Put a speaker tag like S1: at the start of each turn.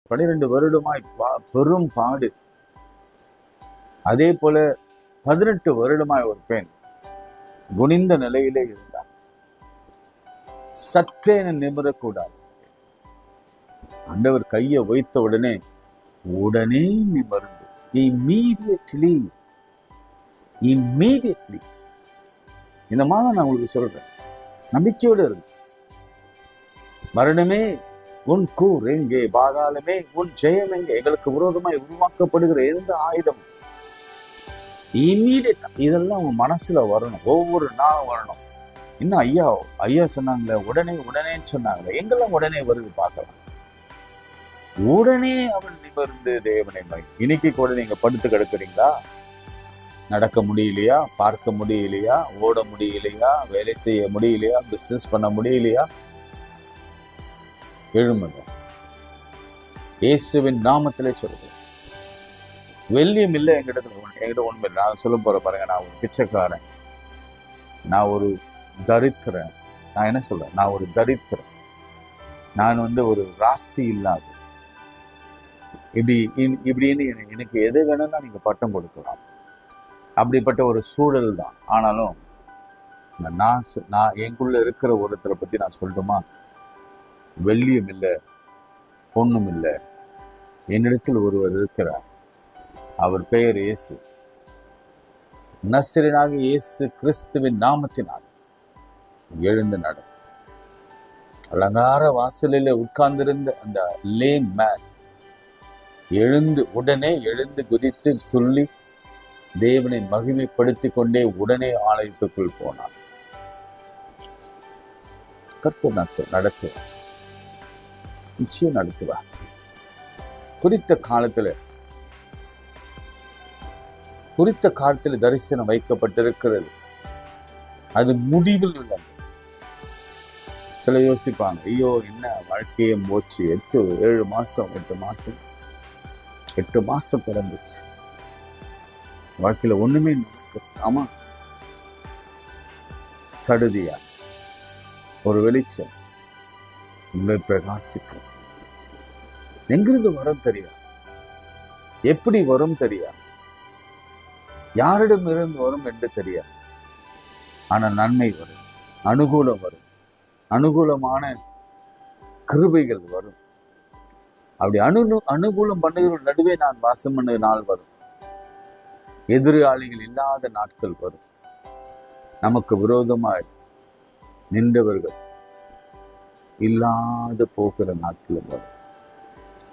S1: 12 வருடமாய் பெரும் பாடு. அதே போல 18 வருடமாய் ஒரு பெண் குனிந்த நிலையிலே இருந்தார். சற்றேன நிமிரக்கூடாது. ஆண்டவர் கையை வைத்த உடனே நிமிர்ந்து, இம்மீடியட்லி இந்த மாதம் நான் உங்களுக்கு சொல்றேன், நம்பிக்கையோடு இருக்கு. மரணமே உன் கூர் எங்கே, பாதாளமே உன் ஜெயம் எங்கே? எங்களுக்கு விரோதமாய் உருவாக்கப்படுகிற எந்த ஆயுதம் இம்மீடியட்டா இதெல்லாம் உங்க மனசுல வரணும், ஒவ்வொரு நாளும் வரணும். இன்னும் ஐயா சொன்னாங்களே உடனேன்னு சொன்னாங்களே, எங்கெல்லாம் உடனே வருது பார்க்கலாம். உடனே அவன் நிமிர்ந்து தேவனை இன்னைக்கு கூட நீங்க படுத்து கிடக்குறீங்களா? நடக்க முடியலையா? பார்க்க முடியலையா? ஓட முடியலையா? வேலை செய்ய முடியலையா? பிசினஸ் பண்ண முடியலையா? எழுமுங்க, இயேசுவின் நாமத்திலே சொல்றேன். வெள்ளியம் இல்லை என்கிட்ட உண்மை. நான் சொல்ல போற பாருங்க, நான் ஒரு பிச்சைக்காரன், நான் ஒரு தரித்திரன். நான் என்ன சொல்றேன்? நான் ஒரு தரித்திரன். நான் ஒரு ராசி இல்லாத, இப்படின்னு எனக்கு எது வேணும்னா நீங்க பட்டம் கொடுக்கலாம். அப்படிப்பட்ட ஒரு சூழல் தான். ஆனாலும் நான் எங்குள்ள இருக்கிற ஒருத்தரை பத்தி நான் சொல்லட்டுமா? வெள்ளியும் இல்லை, பொண்ணும் இல்லை, என்னிடத்தில் ஒருவர் இருக்கிறார். அவர் பெயர் இயேசு. நசரேயனாக இயேசு கிறிஸ்துவின் நாமத்தினால் எழுந்து நட. அலங்கார வாசலில் உட்கார்ந்திருந்த அந்த லேம் மேன் உடனே எழுந்து குதித்து துள்ளி தேவனை மகிமைப்படுத்திக் கொண்டே உடனே ஆலயத்துக்குள் போனார். கர்த்தர் நடத்துவார், நிச்சயம் நடத்துவார். குறித்த காலத்தில் தரிசனம் வைக்கப்பட்டிருக்கிறது. அது முடிவில் உள்ளது. சில யோசிப்பாங்க, ஐயோ என்ன வாழ்க்கையே போச்சு, 8 மாசம் பிறந்துச்சு, வாழ்க்கையில ஒண்ணுமே நடக்குது. ஆமா, சடுதியா ஒரு வெளிச்சம் உங்களை பிரகாசிக்கும். எங்கிருந்து வரும் தெரியாது, எப்படி வரும் தெரியாது, யாரிடம் இருந்து வரும் என்று தெரியாது. ஆனா நன்மை வரும், அனுகூலம் வரும், அனுகூலமான கிருபைகள் வரும். அப்படி அனுகூலம் பண்ணுகிற நடுவே நான் வாசம் பண்ணுகிற நாள் வரும். எதிராளிகள் இல்லாத நாட்கள் வரும். நமக்கு விரோதமாய் நின்றவர்கள் இல்லாத போகிற நாட்கள் வரும்.